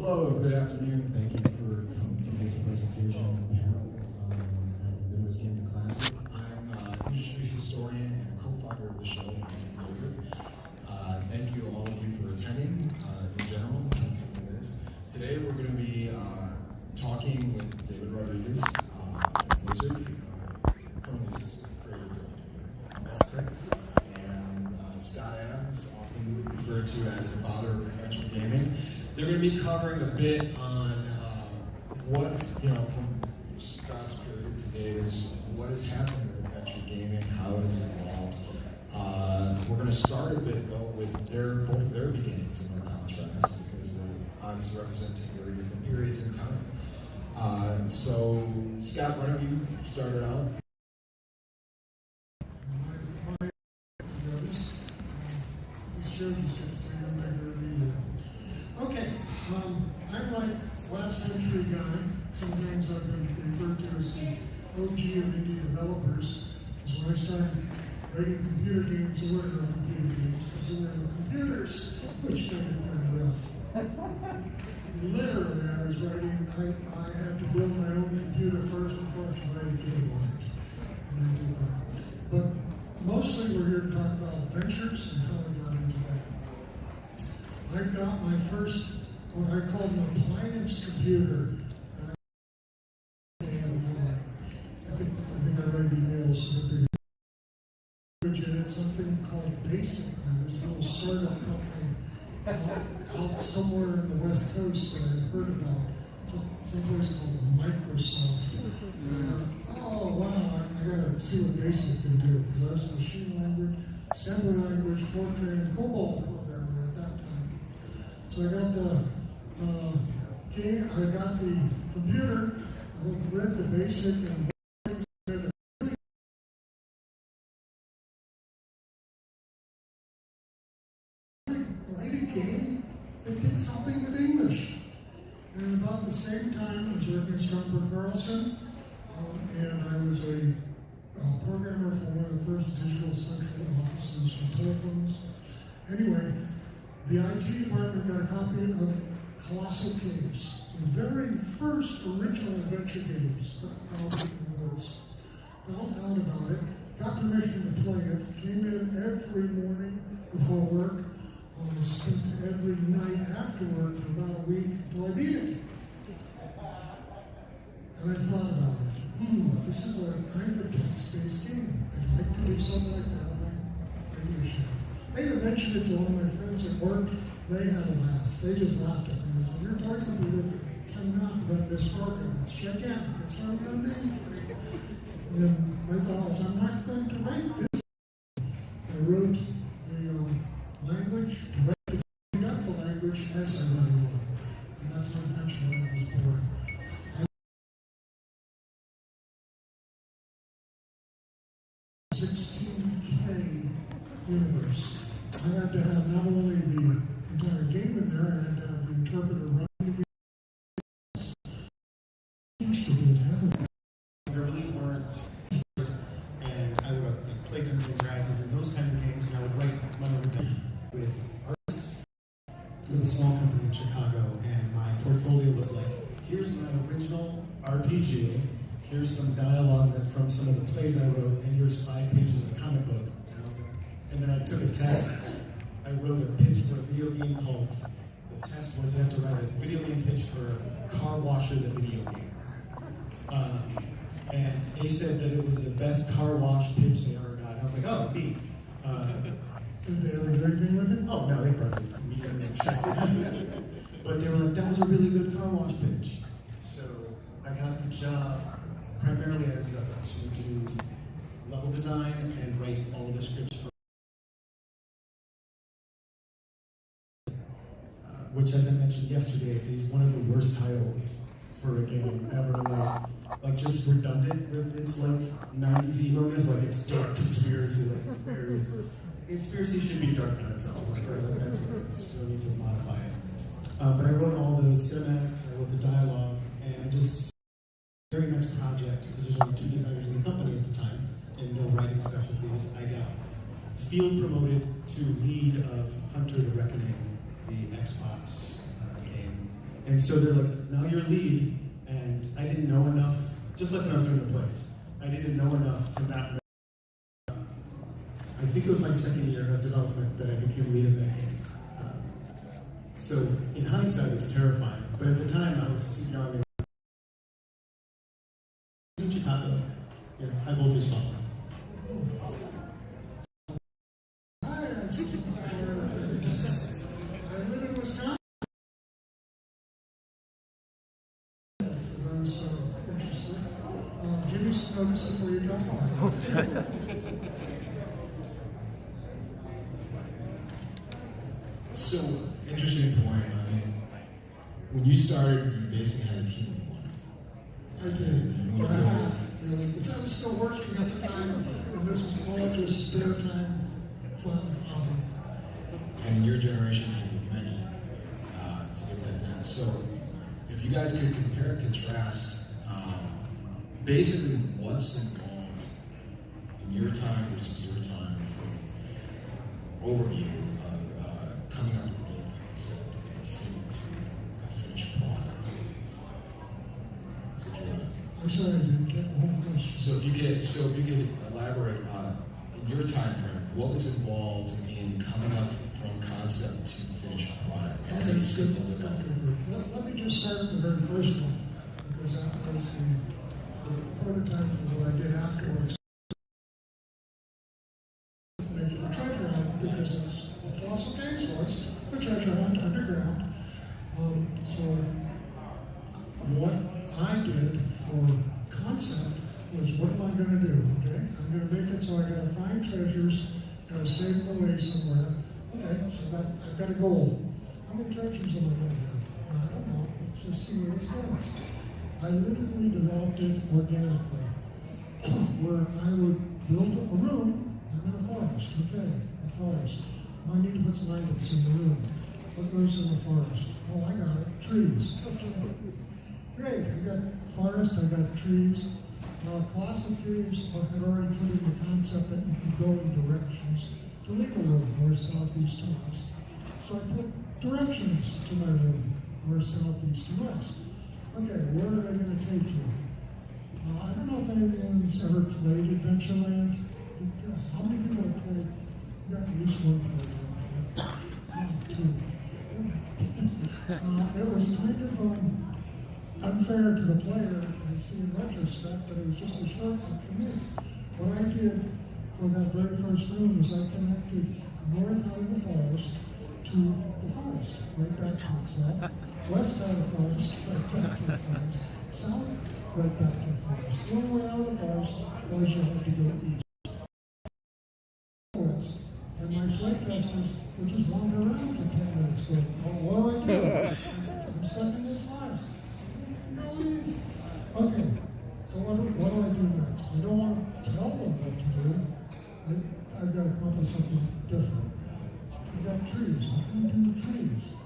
Hello, good afternoon. Thank you for coming to this presentation and panel at the Midwest Gaming Classic. I'm industry historian and co-founder of the show, Goldberg. Thank you all of you for attending in general and this. Today we're going to be talking with David Rodriguez from Blizzard, currently assistant creative director. That's correct. And Scott Adams, often referred to as the father of adventure gaming. They're going to be covering a bit on what, from Scott's period to David's, what has happened with adventure gaming, how it has evolved. We're going to start a bit, though, with both of their beginnings and their contrasts, because they obviously represent two very different periods in time. So, Scott, why don't you start it out? This show just gets bigger and bigger every year. Okay, I'm like last century guy. Sometimes I've been referred to as the OG of indie developers. Because when I started writing computer games, there were no computer games, because there were no computers, which made it kind of rough. Literally, I was writing, I had to build my own computer first before I could write a game on it. And I did that. But mostly we're here to talk about adventures and how I got into that. I got my first, what I called an appliance computer. I think I read emails with the and it's something called Basic, this little startup company out somewhere in the West Coast that I heard about. Someplace called Microsoft. And I thought, oh wow, I gotta see what Basic can do, because I was a machine language, assembly language, Fortran, and COBOL programmer at that time. So I got the computer, I read the Basic and things there that really write a game that did something with English. And about the same time, I was working at Stromberg Carlson, and I was a programmer for one of the first digital central offices for telephones. Anyway, the IT department got a copy of Colossal Caves, the very first original adventure games out in the woods. Found out about it, got permission to play it, came in every morning before work, spent every night after work for about a week until I beat it. And I thought about it. This is a kind of text-based game. I'd like to do something like that on my radio show. I even mentioned it to one of my friends at work. They had a laugh. They just laughed at me and said, "Your toy computer cannot run this program. It's gigantic. It's running on mainframe." And my thought was, I'm not going to write this. I wrote the language to read the language as I went along. And that's how eventually I was born. 16K universe. I had to have not only the entire game in there, I had to have the interpreter running the game. There really weren't, and I would play Dungeons and Dragons and those kind of games, and I would write my own game with artists with a small company in Chicago, and my portfolio was like, here's my original RPG, here's some dialogue from some of the plays I wrote, and here's 5 pages of a comic book. And then I took a test. I wrote a pitch for a video game called, the test was you have to write a video game pitch for Car Washer, the video game. And they said that it was the best car wash pitch they ever got. And I was like, oh, me. Did they ever do anything with it? Oh, no, they probably me and them checked. But they were like, that was a really good car wash pitch. So I got the job primarily as to do level design and write all the scripts for which, as I mentioned yesterday, is one of the worst titles for a game ever. Like just redundant with its like 90s emo-ness, like it's dark conspiracy, like it's very conspiracy should be dark on its own. Like that's what it is. So I need to modify it. But I wrote all the cinematics, I wrote the dialogue, and I just very next project, because there's only 2 designers in the company at the time, and no writing specialties, I got field promoted to lead of Hunter the Reckoning, the Xbox game And so they're like, now you're lead, and I didn't know enough, just like when I was doing the plays. I didn't know enough to not know. I think it was my second year of development that I became lead of that game. So in hindsight, it's terrifying, but at the time I was too young. In Chicago, high voltage software. Hi, I live in Wisconsin. For those interested, give me some notice before you drop off. So, interesting point. I mean, when you started, you basically had a team of one. I did, but I have, really, because I was still working at the time, and this was all just spare time, fun hobby. And your generation took many to get that done. So, if you guys could compare and contrast, basically what's involved in your time versus your time for overview of coming up with a game concept and seeing to a finished product. So if you wanna- I'm sorry, I didn't get the whole question. So if you could elaborate in your time frame, what was involved in coming up from concept to finished product as a single development? Let me just start with the very first one, because that was the prototype for what I did afterwards. Making a treasure hunt, because that's what Colossal Games was, a treasure hunt underground. So what I did for concept was, what am I going to do? Okay, I'm going to make it so I got to find treasures, got to save them away somewhere. Okay, so that I've got a goal. How many treasures am I going to do? I don't know. Let's just see where this goes. I literally developed it organically, where I would build a room. I'm in a forest. Okay, a forest. I need to put some items in the room. What goes in the forest? Oh, I got it. Trees. Okay. Great. I got forest. I got trees. Colossal Games had already put in the concept that you could go in directions to make a room, north, south, east, and west. So I put directions to my room, north, south, east, and west. Okay, where are they going to take you? I don't know if anyone's ever played Adventureland. How many people have played? You got at least one player. Two. It was kind of unfair to the player, I see in retrospect, but it was just a shortcut for me. What I did for that very first room is I connected north out of the forest to the forest, right back to itself, west out of the forest, right back to the forest, south, right back to the forest. The only way out of the forest was you had to go east. West. And my playtesters would just wander around for 10 minutes going, oh, what do I do? I'm stuck in this forest. Go east. Okay, so what do I do next? I don't want to tell them what to do. I've got to come up with something different. I got trees. What can we do with trees?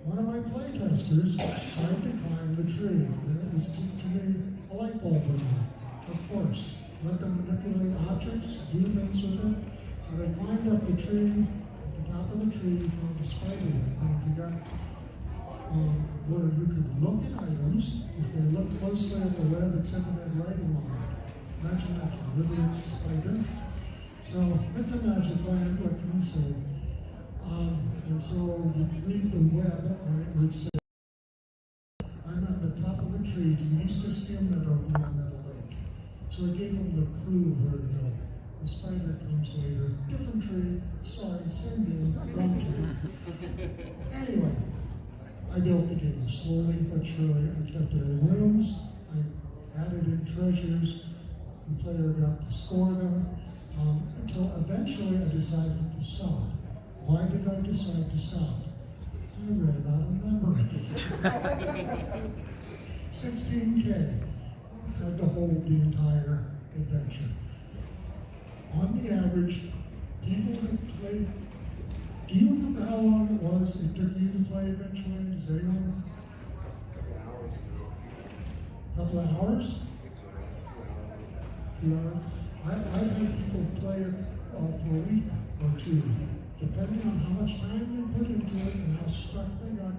One of my playtesters tried to climb the tree, and it was to me a light bulb went on. Of course, let them manipulate objects, do things with them. So they climbed up the tree. At the top of the tree, found a spider web. And if you got where you could look at items, if they look closely at the web, it said it had writing on it. Imagine that, a literate spider. So it's a magic land, what can I say? And so you read the web, and it would say, I'm at the top of a tree to the east of Seal Meadow beyond Meadow Lake. So I gave them the clue where to go. The spider comes later, different tree, sorry, same game, wrong tree. Anyway, I built the game slowly but surely. I kept adding rooms, I added in treasures, the player got to score them, until eventually I decided to stop. Why did I decide to stop? I ran out of memory. 16K had to hold the entire adventure. On the average, people that played, do you remember how long it was it took you to play eventually? Does anyone? A couple of hours? 2 hours? I've had people play it for a week or two, depending on how much time they put into it and how stuck they got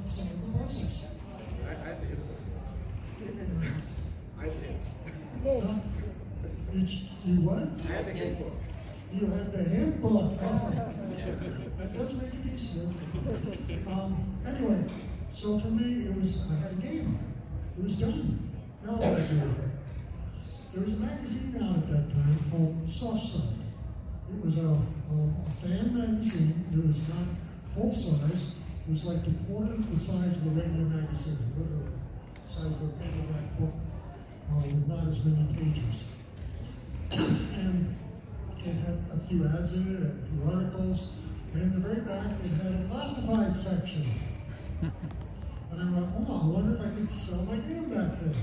some of the puzzles. I had the hit book. I had the hits. You what? I had the hit book. You had the hint book. Oh, that does make it easier. Anyway, so for me, I had a game. It was done. Now what do I do with it? There was a magazine out at that time called Soft Side. It was a fan magazine. It was not full size. It was like the quarter of the size of a regular magazine, literally the size of a paperback book with not as many pages. And it had a few ads in it, a few articles, and in the very back it had a classified section. And I went, oh, I wonder if I could sell my game back there.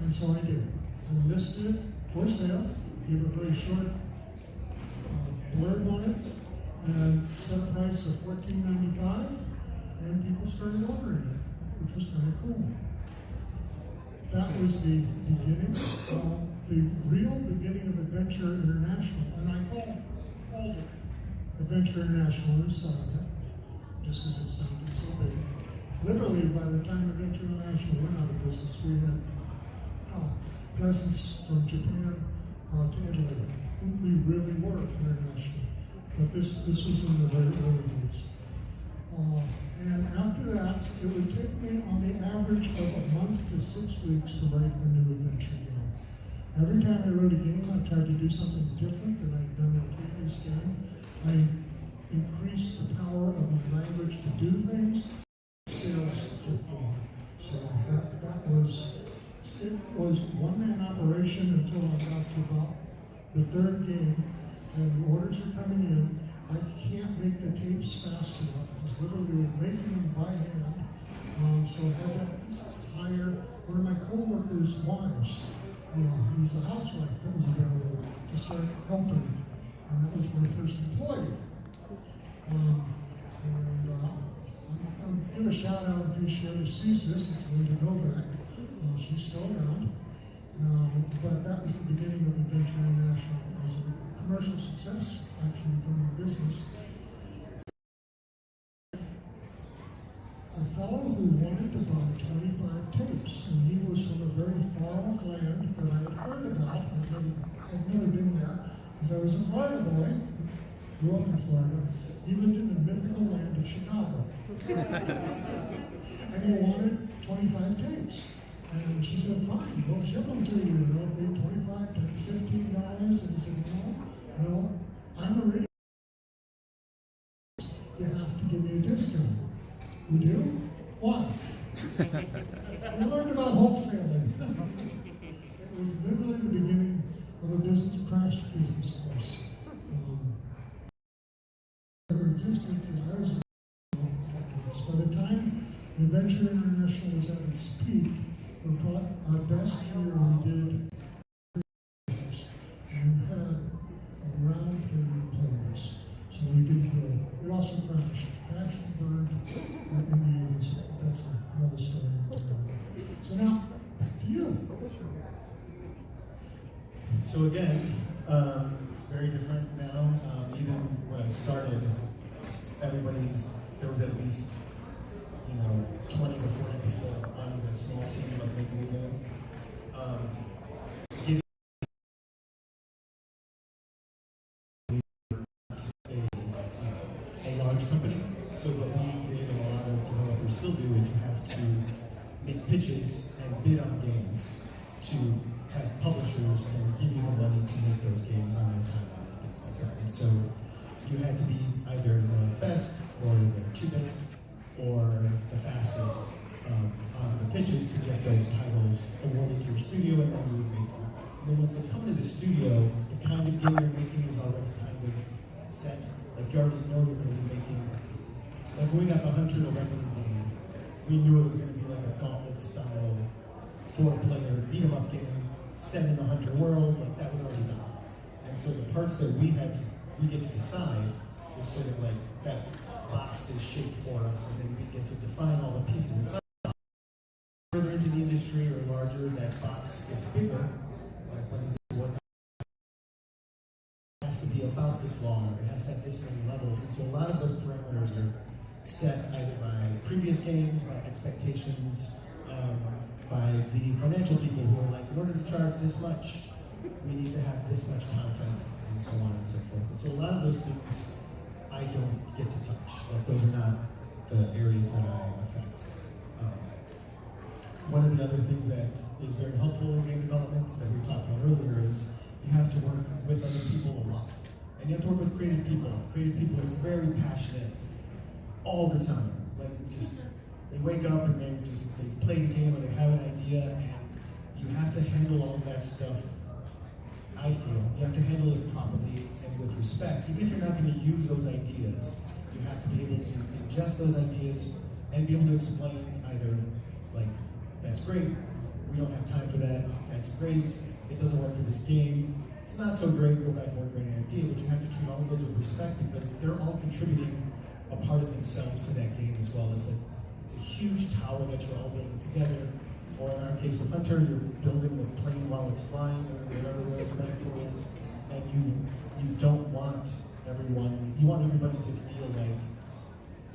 And so I did. I listed it for sale, gave a very short blurb on it, and set a price of $14.95, and people started ordering it, which was kind of cool. That was the beginning, the real beginning of Adventure International, and I called it Adventure International inside it, just because it sounded so big. Literally, by the time Adventure International went out of business, we had presence from Japan to Italy. We really were international, but this was in the very early days. And after that, it would take me on the average of a month to 6 weeks to write a new adventure game. Every time I wrote a game, I tried to do something different than I'd done in a previous game. I increased the power of my language to do things. Sales took more. So it was one-man operation until I got to about the third game, and the orders are coming in. I can't make the tapes fast enough because literally we're making them by hand. So I had to hire one of my co-workers' wives, who was a housewife that was available to start helping, and that was my first employee. I'll give a shout out in case she ever sees this. It's Linda Novak. She's still around. But that was the beginning of Adventure International as a commercial success, actually, from the business. A fellow who wanted to buy 25 tapes, and he was from a very far-off land that I had heard about. I'd never been there, because I was a Florida boy, grew up in Florida. He lived in the mythical land of Chicago. And he wanted 25 tapes. And she said, fine, we'll ship them to you. It'll be $25 to $15. And he said, no, I'm a radio. You have to give me a discount. We do? Why? We learned about wholesaling. It was literally the beginning of a crash business course. Never existed because I was by the time Adventure International was at its peak, our best year we did and had around 30 employees. So we did good. We also crashed and burned in the 80s. That's another story entirely. So now, back to you. So again, it's very different now. Even when I started, there was at least 20 to 40 people on a small team of making a game. Getting a large company. So what we did, and a lot of developers still do, is you have to make pitches and bid on games to have publishers and give you the money to make those games on their timeline and things like that. And so you had to be either the best or the cheapest or the fastest on the pitches to get those titles awarded to your studio, and then you would make them. And then once they come into the studio, the kind of game you're making is already kind of set. Like you already know you're going to be making. Like when we got the Hunter the Reckoning game, we knew it was going to be like a gauntlet style 4-player beat 'em up game set in the Hunter world. Like that was already done. And so the parts that we get to decide is sort of like that box is shaped for us, and then we get to define all the pieces inside. Further into the industry or larger, that box gets bigger. Like when you work, it has to be about this long, it has to have this many levels, and so a lot of those parameters are set either by previous games, by expectations, by the financial people who are like, in order to charge this much, we need to have this much content, and so on and so forth. And so a lot of those things I don't get to touch. Like, those are not the areas that I affect. One of the other things that is very helpful in game development that we talked about earlier is you have to work with other people a lot. And you have to work with creative people. Creative people are very passionate all the time. Like, just, they wake up and they've played a game or they have an idea, and you have to handle all of that stuff. I feel you have to handle it properly and with respect. Even if you're not going to use those ideas, you have to be able to ingest those ideas and be able to explain either like, that's great, we don't have time for that, that's great, it doesn't work for this game, it's not so great, go back and work on an idea. But you have to treat all of those with respect because they're all contributing a part of themselves to that game as well. It's a huge tower that you're all building together. Or in our case of Hunter, you're building the plane while it's flying, or whatever the metaphor is, and you don't want everyone, you want everybody to feel like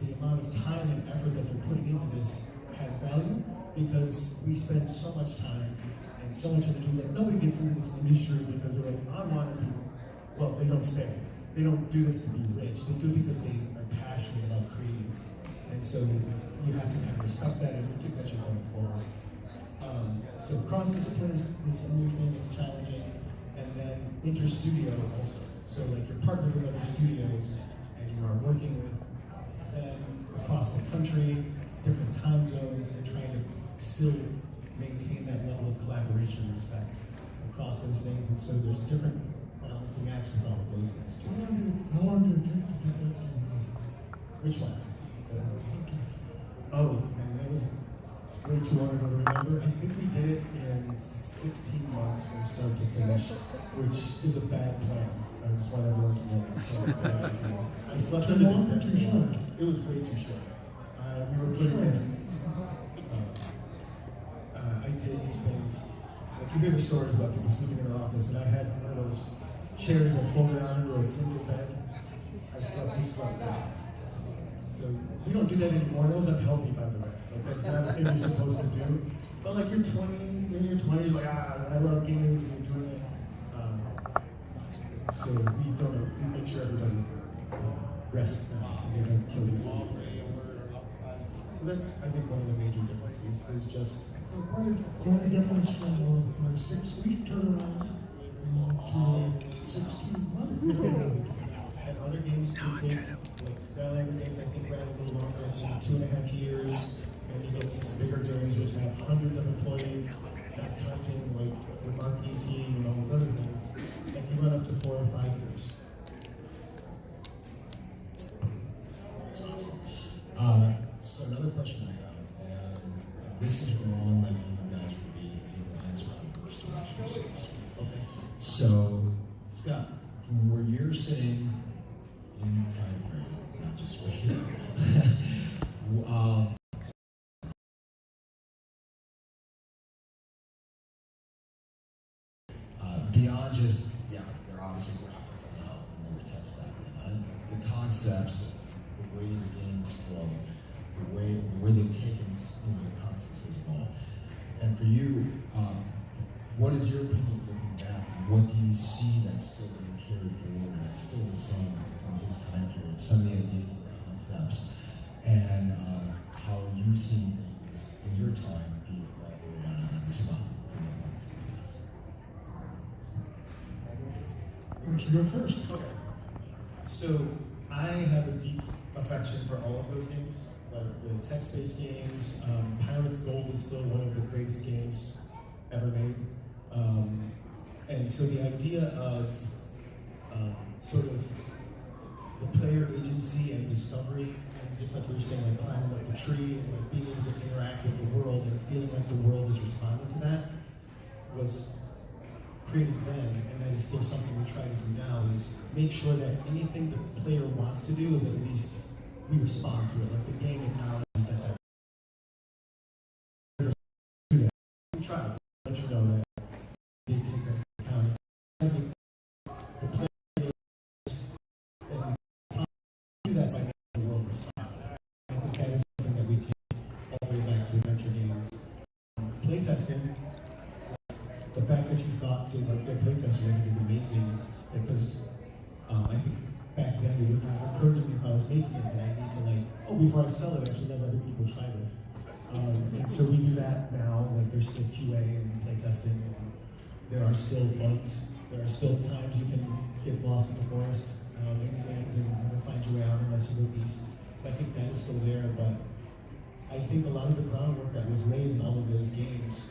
the amount of time and effort that they're putting into this has value, because we spend so much time and so much energy that nobody gets into this industry because they're like, I want to be, well, they don't stay. They don't do this to be rich. They do it because they are passionate about creating. And so you have to kind of respect that and take measure going forward. So cross-discipline is the new thing, is challenging, and then inter-studio also. So like you're partnered with other studios, and you are working with them across the country, different time zones, and trying to still maintain that level of collaboration and respect across those things. And so there's different balancing acts with all of those things too. How long did it take to get that game out? Which one? Oh, man, that was way too long ago to remember. I think we did it in 16 months from start to finish, which is a bad plan. I just want everyone to know that. That's a bad idea. I slept in the test. It was way too short. We were putting in. I did spend, like, you hear the stories about people sleeping in their office, and I had one of those chairs that folded out into a single bed. We slept there. So we don't do that anymore. That was unhealthy, by the way. Like, that's not a thing you're supposed to do. But like, you're in your 20s, like, I love games, and you're doing it. So we make sure everybody rests now, and they don't kill themselves. So that's, I think, one of the major differences is just Quite a difference from a 6-week turnaround to a 16-month turnaround. and other games can take, like Skylander games, I think, ran a little longer, 2.5 years, and you get bigger games which have hundreds of employees, not counting like the marketing team and all those other things, that can run up to 4 or 5 years. So another question I have, and this is one that you guys would be able to answer on first direction. Okay. So, Scott, from where you're sitting in time frame, not just where you beyond just, yeah, they're obviously graphical now, and they were text back then. The concepts, the way the games flow, the way they've taken, the concepts has evolved. And for you, what is your opinion looking back? What do you see that's still being carried forward, that's still the same from his time period? Some of the ideas and the concepts, and how you've seen things in your time be evolved as well. Why don't you go first? Okay. So I have a deep affection for all of those games, like the text-based games. Pirates Gold is still one of the greatest games ever made. And so the idea of sort of the player agency and discovery, and just like you were saying, like climbing up the tree and like being able to interact with the world and feeling like the world is responding to that, was created then, and that is still something we try to do now, is make sure that anything the player wants to do is at least we respond to it. Like the game acknowledges that that's we try to let you know that they take that into account. The players and we do that by making the world responsible. playtesting, the fact that you thought to like get playtesting I think is amazing, because I think back then it would not have occurred to me if I was making it that I need to like, oh, before I sell it, I should let other people try this. And so we do that now. Like there's still QA and playtesting. There are still bugs. There are still times you can get lost in the forest in games and never find your way out unless you're a beast. So I think that is still there, but I think a lot of the groundwork that was laid in all of those games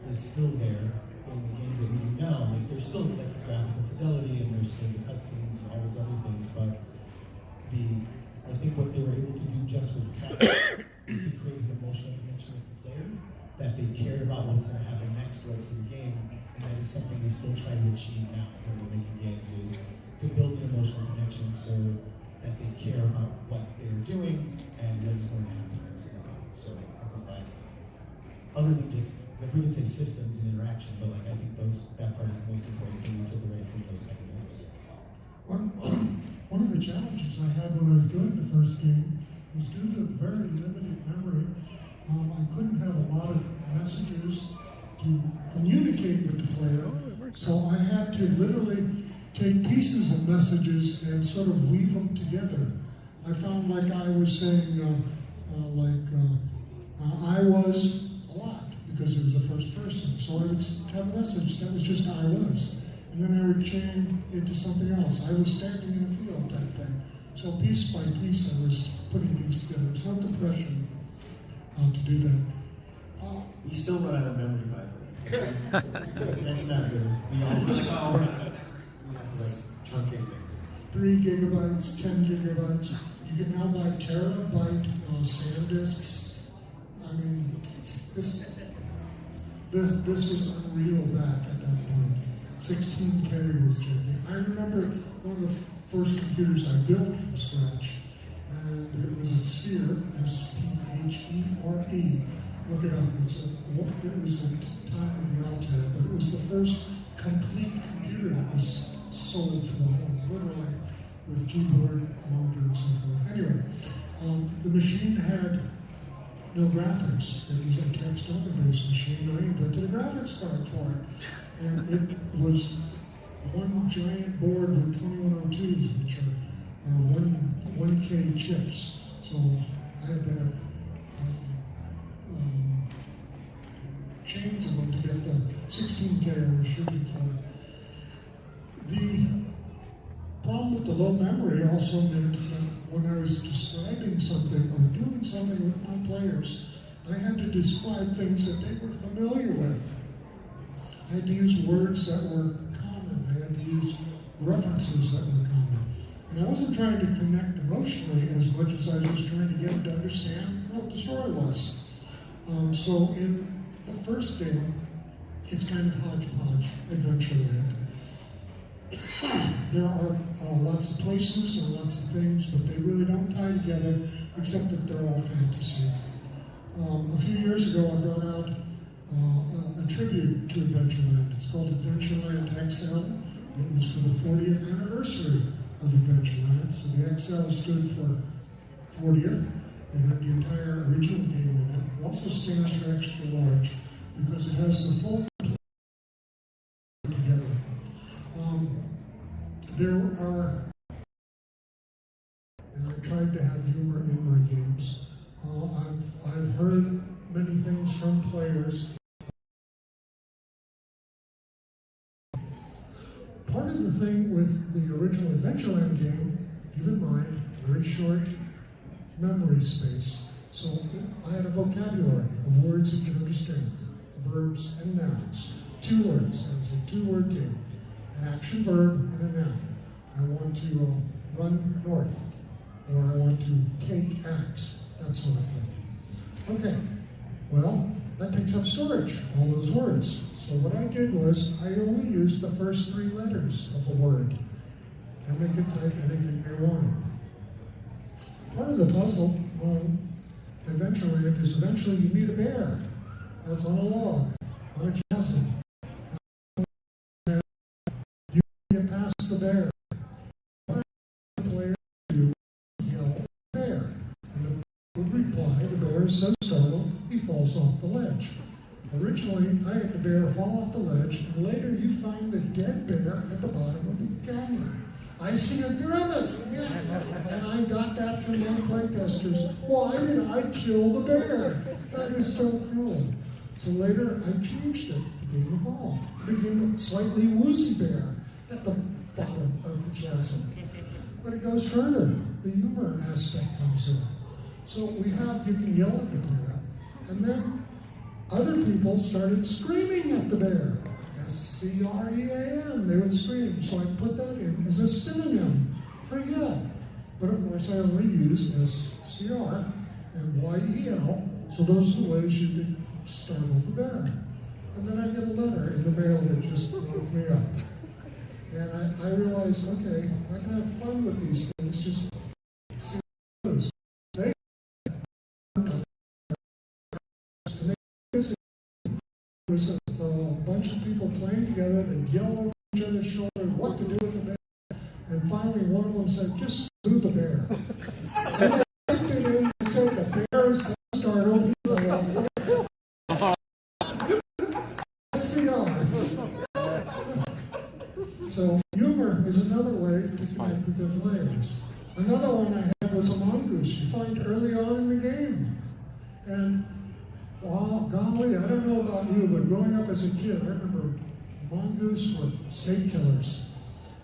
is still there in the games that we do now. Like there's still like the graphical fidelity and there's still the cutscenes and all those other things, but I think what they were able to do just with tech is to create an emotional connection with the player, that they cared about what was going to happen next right to the game, and that is something we still try to achieve now when we're making games, is to build an emotional connection so that they care about what they're doing and what is going to happen next. So I think that, other than just, like we would say systems and interaction, but like I think that part is the most important thing we took away from those kind of games. One of the challenges I had when I was doing the first game was due to very limited memory. I couldn't have a lot of messages to communicate with the player, so I had to literally take pieces of messages and sort of weave them together. I found like I was saying, I was a lot, because it was the first person. So I would have a message that was just I was. And then I would change it to something else. I was standing in a field type thing. So piece by piece I was putting things together. There's no compression to do that. We still run out of memory, by the way. That's not good. We're like, oh, we're not out of memory. We have to like truncate things. 3 gigabytes, 10 gigabytes. You can now buy terabyte SanDisks. I mean, this was unreal back at that point. 16K was checking. I remember one of the first computers I built from scratch, and it was a Sphere, S-P-H-E-R-E. Look it up. It was the time of the Altab, but it was the first complete computer that was sold for the home, literally, with keyboard, monitor, and so forth. Anyway, the machine had no graphics. It was a text-only based machine. I invented a graphics card for it. And it was one giant board with 2102s, which are 1K chips. So I had to have chains of them to get the 16K I was shooting for. The problem with the low memory also meant that when I was describing something or doing something with my players, I had to describe things that they were familiar with. I had to use words that were common. I had to use references that were common. And I wasn't trying to connect emotionally as much as I was just trying to get them to understand what the story was. So in the first game, it's kind of hodgepodge, Adventureland. There are lots of places and lots of things, but they really don't tie together, except that they're all fantasy. A few years ago, I brought out a tribute to Adventureland. It's called Adventureland XL. It was for the 40th anniversary of Adventureland. So the XL stood for 40th. It had the entire original game in it. It also stands for extra large because it has the full together. There are, and I tried to have humor in my games. I've heard many things from players. Part of the thing with the original Adventureland game, keep in mind, very short memory space. So I had a vocabulary of words that you can understand, verbs and nouns. 2 words. It was a 2-word game. An action verb and a noun. I want to run north, or I want to take axe, that sort of thing. Okay, well, that takes up storage, all those words. So what I did was I only used the first 3 letters of a word, and they could type anything they wanted. Part of the puzzle on Adventureland is eventually you meet a bear that's on a log, on a chasm. You get past the bear. The player you yell bear. And the bear would reply, the bear is so startled, he falls off the ledge. Originally, I had the bear fall off the ledge, and later you find the dead bear at the bottom of the canyon. I see a grimace, yes, and I got that from my playtesters. Why did I kill the bear? That is so cruel. So later, I changed it. The game evolved. It became a slightly woozy bear at the bottom of the chasm. But it goes further. The humor aspect comes in. So you can yell at the bear, and then other people started screaming at the bear. S-C-R-E-A-M, they would scream. So I put that in as a synonym for yell. But of course I only use S-C-R and Y-E-L, so those are the ways you could startle the bear. And then I get a letter in the mail that just woke me up. And I realized, okay, I can have fun with these things, just see what it goes. There's a bunch of people playing together, they yell over each other's shoulder what to do with the bear, and finally one of them said, just sue the bear. And I typed it in and said, the bear is so startled, he's like, SCR. So humor is another way to connect with the players. Another one I had was a mongoose you find early on in the game. And well, golly, I don't know about you, but growing up as a kid, I remember mongoose were snake killers.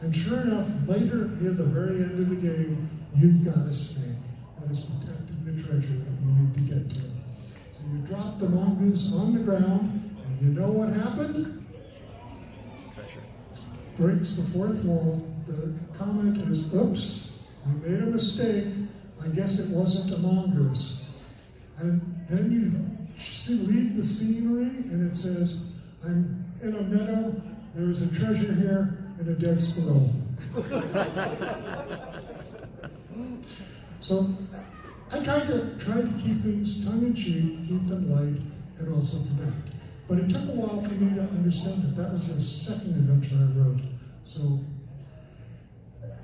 And sure enough, later near the very end of the game, you've got a snake that is protecting the treasure that you need to get to. So you drop the mongoose on the ground, and you know what happened? Treasure. Breaks the fourth wall. The comment is, oops, I made a mistake. I guess it wasn't a mongoose. And then you read the scenery, and it says, I'm in a meadow, there is a treasure here, and a dead squirrel. So I tried to keep things tongue-in-cheek, keep them light, and also connect. But it took a while for me to understand that that was the second adventure I wrote. So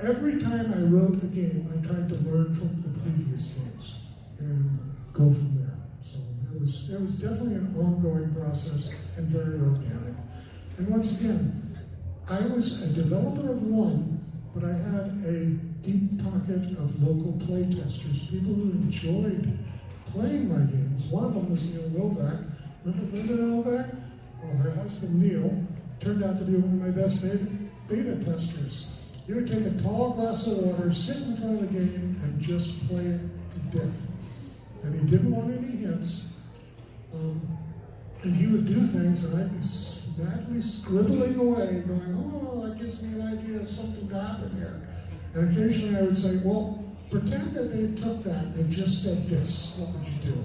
every time I wrote a game, I tried to learn from the previous games and go from there. So it was definitely an ongoing process and very organic. And once again, I was a developer of one, but I had a deep pocket of local play testers, people who enjoyed playing my games. One of them was Neil Novak. Remember Linda Novak? Well, her husband Neil turned out to be one of my best beta testers. He would take a tall glass of water, sit in front of the game, and just play it to death. And he didn't want any hints. And he would do things, and I'd be madly scribbling away, going, oh, that gives me an idea of something to happen here. And occasionally I would say, well, pretend that they took that and just said this. What would you do?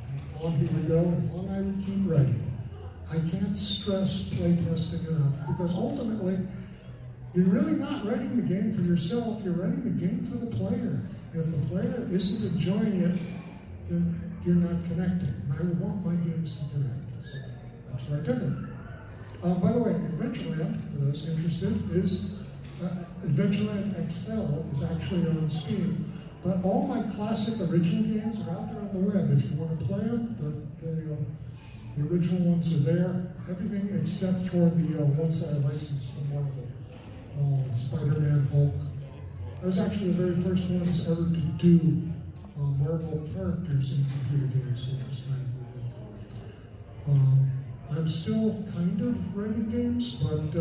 And on he would go, and on I would keep writing. I can't stress playtesting enough, because ultimately, you're really not writing the game for yourself, you're writing the game for the player. If the player isn't enjoying it, then you're not connecting. And I want my games to connect. So that's where I took it. By the way, Adventureland, for those interested, is Adventureland XL is actually on Steam. But all my classic original games are out there on the web. If you want to play them, the original ones are there. Everything except for the ones that I licensed from Marvel. Spider-Man, Hulk. I was actually the very first ones ever to do Marvel characters in computer games, which was kind of unique. I'm still kind of writing games, but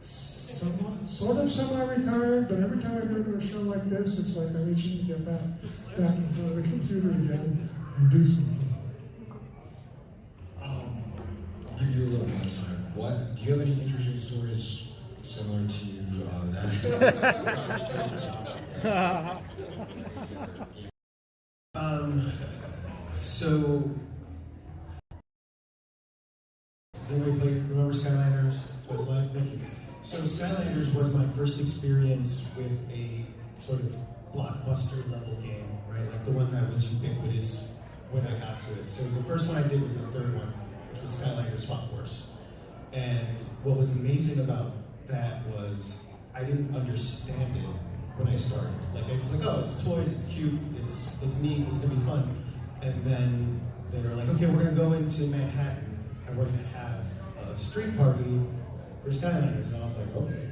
sort of semi-retired, but every time I go to a show like this, it's like I'm itching to get back in front of the computer again and do something. I'll give you a little more time. Do you have any interesting stories similar to that? So, does anybody remember Skylanders? Toys Life? Thank you. So Skylanders was my first experience with a sort of blockbuster level game, right? Like the one that was ubiquitous when I got to it. So the first one I did was the third one, which was Skylanders Swap Force. And what was amazing about that was I didn't understand it when I started. Like I was like, oh, it's toys, it's cute, it's neat, it's gonna be fun. And then they were like, okay, we're gonna go into Manhattan and we're gonna have a street party for Skylanders. And I was like, okay,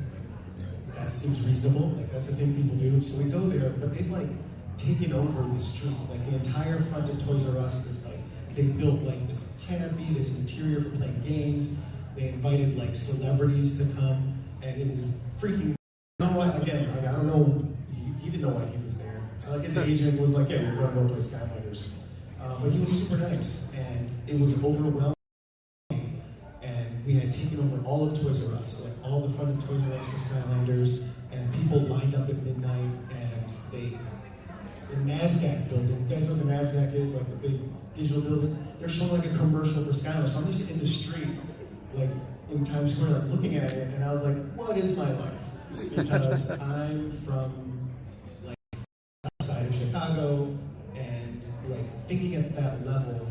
that seems reasonable. Like that's a thing people do. So we go there, but they've like taken over the street. Like the entire front of Toys R Us, like they built like this canopy, this interior for playing games. They invited like celebrities to come, and it was freaking. You know what? Again, like, I don't know. He didn't know why he was there. Like his agent was like, "Yeah, you're going to go play Skylanders," but he was super nice, and it was overwhelming. And we had taken over all of Toys R Us, like all the front of Toys R Us for Skylanders, and people lined up at midnight, and the NASDAQ building. You guys know what the NASDAQ is, like the big digital building. They're showing like a commercial for Skylanders. So I'm just in the street, like in Times Square, like looking at it, and I was like, "What is my life?" Because I'm from like outside of Chicago, and like thinking at that level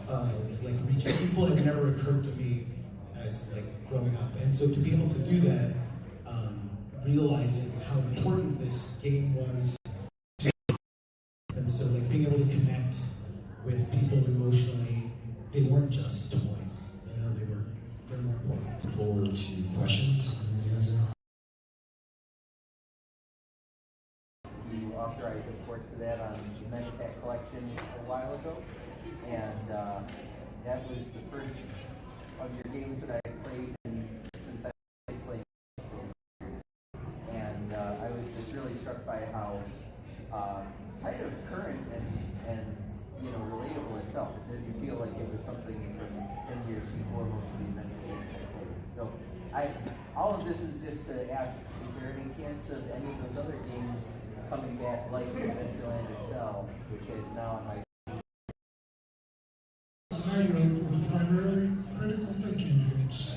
of like reaching people had never occurred to me as like growing up. And so to be able to do that, realizing how important this game was, and so like being able to connect with people emotionally, they weren't just toys, you know, they're more important. Look forward to questions. You authorized a report to that on the Meditech collection a while ago, and that was the first of your games that I played since I played. And I was just really struck by how kind of current and you know relatable it felt. It didn't feel like it was something from 10 years before most of the adventure games I played. So all of this is just to ask: is there any chance of any of those other games coming back, like Adventureland itself, which is now on my I wrote were primarily critical thinking games.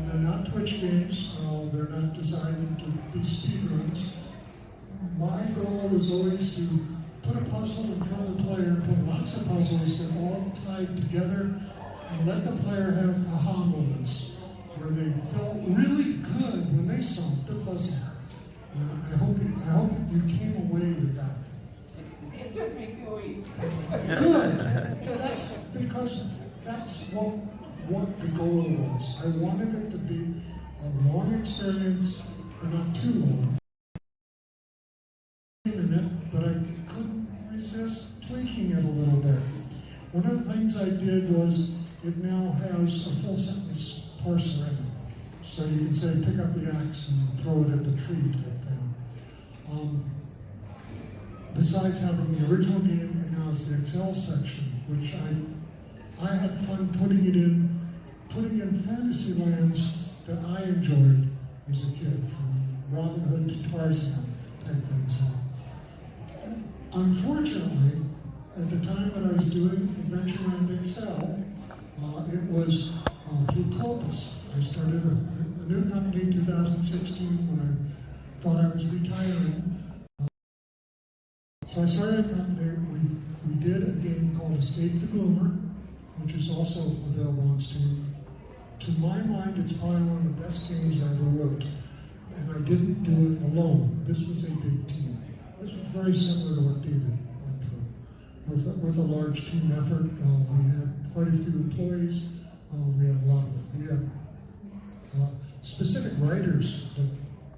They're not Twitch games. They're not designed to be speedruns. My goal was always to put a puzzle in front of the player, put lots of puzzles that all tied together, and let the player have aha moments where they felt really good when they solved the puzzle. I hope you came away with that. It took me 2 weeks. Good. That's because that's what the goal was. I wanted it to be a long experience, but not too long. In it, but I couldn't resist tweaking it a little bit. One of the things I did was it now has a full sentence parser in it. So you can say, pick up the axe and throw it at the tree type thing. Besides having the original game, and now it's the Excel section, which I had fun putting in fantasy lands that I enjoyed as a kid, from Robin Hood to Tarzan type things. Unfortunately, at the time that I was doing Adventureland Excel, it was through Clopas. I started a new company in 2016 when I thought I was retiring. So I started a company. We did a game called Escape the Gloomer, which is also available on Steam. To my mind, it's probably one of the best games I ever wrote. And I didn't do it alone. This was a big team. This was very similar to what David went through. With a large team effort, we had quite a few employees. We had specific writers that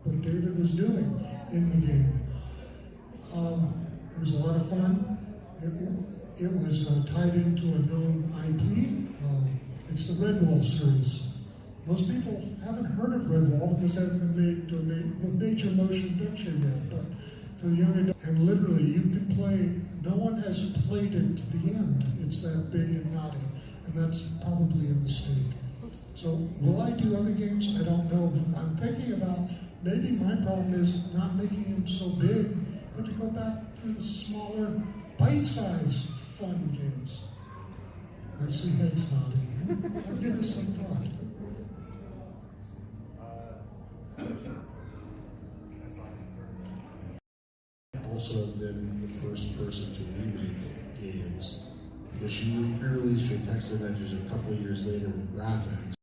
what David was doing in the game. It was a lot of fun. It was tied into a known IP. It's the Redwall series. Most people haven't heard of Redwall because it hasn't been made to a major motion picture yet. But for the young adult, and literally you can play. No one has played it to the end. It's that big and naughty, and that's probably a mistake. So will I do other games? I don't know. I'm thinking about maybe my problem is not making them so big, but to go back to the smaller, bite-sized, fun games. I see heads nodding. I'll give this some thought. Also been the first person to remake games, because you re-released your text adventures a couple of years later with graphics.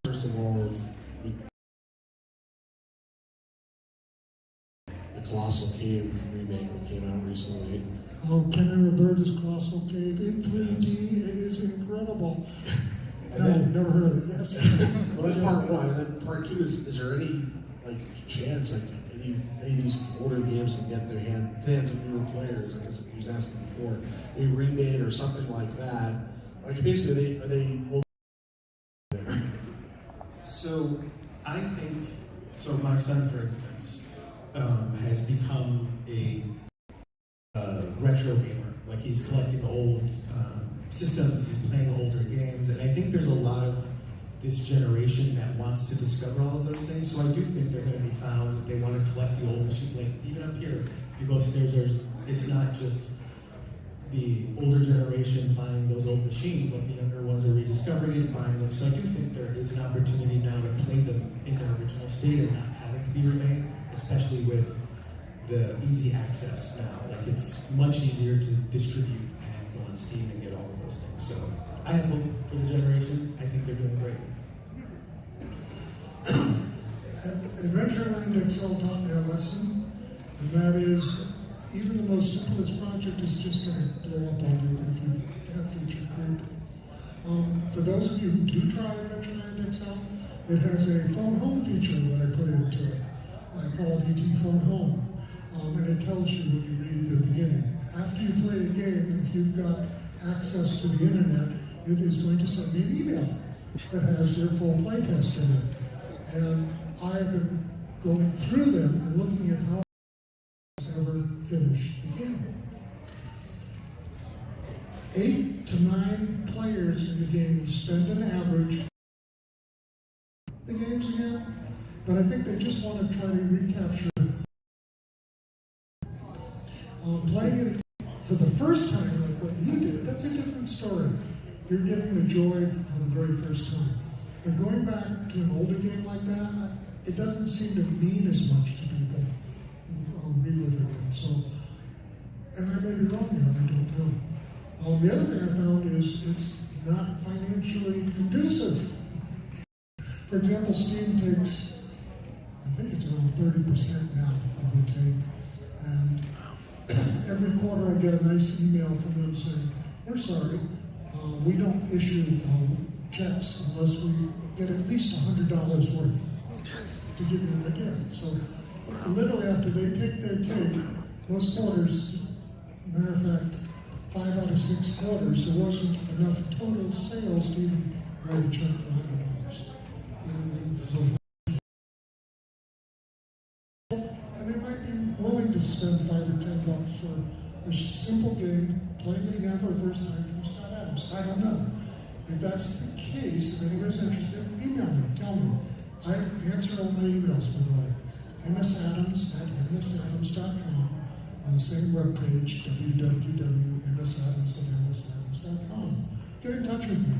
First of all, if the Colossal Cave remake that came out recently. Oh, Ken Roberta's Colossal Cave in 3D, it is incredible. And No, then- never heard of it, yes. Well, that's part one, and then part two is there any like chance like any of these older games can get their hands of newer players? I guess he was asking before, a remade or something like that. Like basically, are they So I think, so my son, for instance, has become a retro gamer. Like he's collecting old systems, he's playing older games, and I think there's a lot of this generation that wants to discover all of those things. So I do think they're going to be found. They want to collect the old machine. Like even up here, if you go upstairs, it's not just the older generation buying those old machines, like the younger ones are rediscovering it, buying them. So I do think there is an opportunity now to play them in their original state and not having to be remade, especially with the easy access now. Like it's much easier to distribute and go on Steam and get all of those things. So I have hope for the generation. I think they're doing great. Adventureland Excel taught me a lesson, and that is even the most simplest project is just going to blow up on you if you have feature creep. For those of you who do try Adventureland Excel, it has a phone home feature that I put into it. I call it ET Phone Home. And it tells you when you read the beginning. After you play a game, if you've got access to the internet, it is going to send me an email that has your full playtest in it. And I have been going through them and looking at how ever finish the game. 8 to 9 players in the game spend an average the games again, but I think they just want to try to recapture playing it for the first time like what you did. That's a different story. You're getting the joy for the very first time. But going back to an older game like that, it doesn't seem to mean as much to people who reliving it. So, and I may be wrong there, I don't know. The other thing I found is it's not financially conducive. For example, Steam takes, I think it's around 30% now of the take. And every quarter I get a nice email from them saying, we're sorry, we don't issue checks unless we get at least $100 worth, to give you an idea. So literally after they take their take, most quarters, matter of fact, 5 out of 6 quarters, there wasn't enough total sales to even write a check for $100. So, and they might be willing to spend $5 or $10 for a simple game, playing it again for the first time from Scott Adams. I don't know. If that's the case, if anybody's interested, email me, tell me. I answer all my emails, by the way. msadams@msadams.com. On the same webpage, www.msadams.msadams.com. Get in touch with me.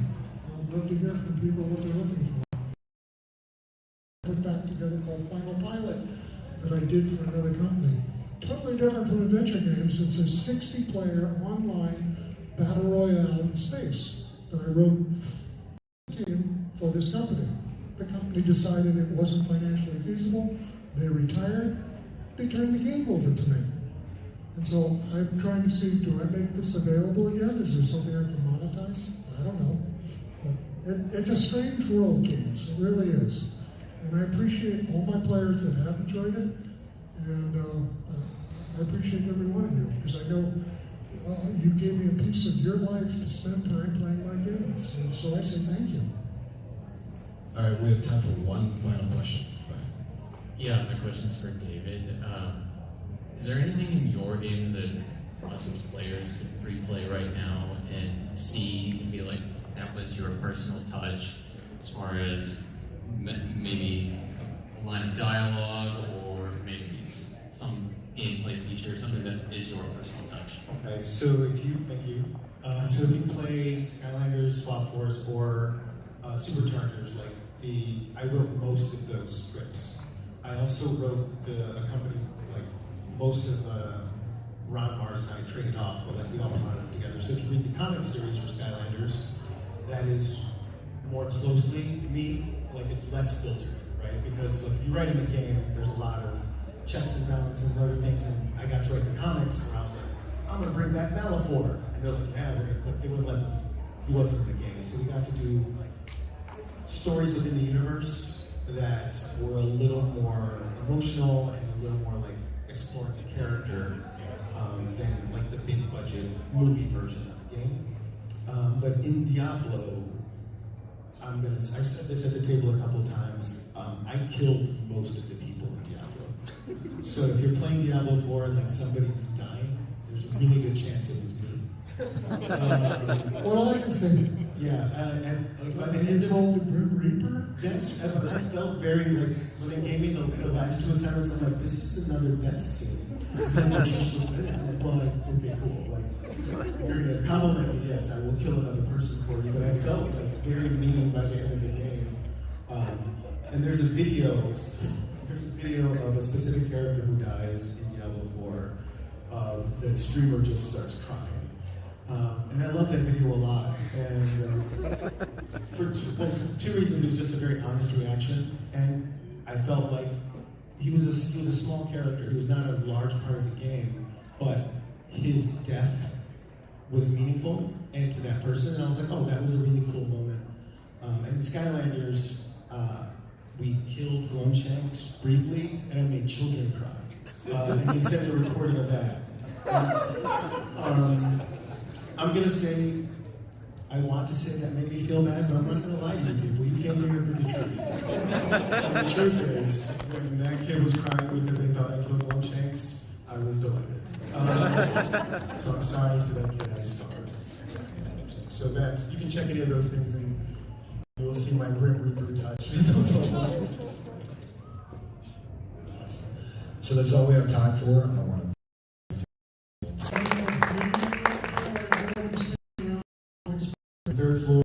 I'd love to hear from people what they're looking for. Put back together called Final Pilot that I did for another company. Totally different from adventure games. It's a 60-player online battle royale in space that I wrote a team for this company. The company decided it wasn't financially feasible. They retired. They turned the game over to me. And so I'm trying to see, do I make this available again? Is there something I can monetize? I don't know. But it's a strange world, games. It really is. And I appreciate all my players that have enjoyed it. And I appreciate every one of you, because I know you gave me a piece of your life to spend time playing my games. And so I say thank you. All right, we have time for one final question. Yeah, my question's for David. Is there anything in your games that us as players could replay right now and see and be like, that was your personal touch, as far as maybe a line of dialogue or maybe some gameplay feature, something that is your personal touch? Okay, so if you, thank you. So if you play Skylanders, Swap Force, or Superchargers, like I wrote most of those scripts. I also wrote accompanied like most of Ron Mars and I traded off, but like we all plotted it together. So if you read the comic series for Skylanders, that is more closely me, like it's less filtered, right? Because like, if you're writing a game, there's a lot of checks and balances and other things, and I got to write the comics, and I was like, I'm gonna bring back Malifaux. And they're like, yeah, but they wouldn't let him. He wasn't in the game. So we got to do stories within the universe that were a little more emotional and a little more like exploring the character than like the big budget movie version of the game. But in Diablo, I said this at the table a couple of times, I killed most of the people in Diablo. So if you're playing Diablo 4 and like somebody's dying, there's a really good chance it was me. Well, I can say, Yeah, and by the you end of called the Grim Reaper? yes, I felt very like when they gave me the last two assignments, I'm like, this is another death scene. And then they're just so good. I'm like, well, like, okay, cool. Like, if you're gonna compliment me, yes, I will kill another person for you. But I felt like very mean by the end of the game. And there's a video of a specific character who dies in Diablo 4. The streamer just starts crying. And I love that video a lot. And for two reasons, it was just a very honest reaction. And I felt like he was a small character. He was not a large part of the game, but his death was meaningful and to that person. And I was like, oh, that was a really cool moment. And in Skylanders, we killed Glumshanks briefly, and I made children cry. And he sent a recording of that. I'm gonna say, I want to say that made me feel bad, but I'm not gonna lie to you people. You came here for the truth. And the truth is, when that kid was crying because they thought I killed Glumshanks, I was delighted. So I'm sorry to that kid I scarred. So that's, you can check any of those things and you'll see my Grim Reaper touch. So that's all we have time for. I want to I don't know, Third floor.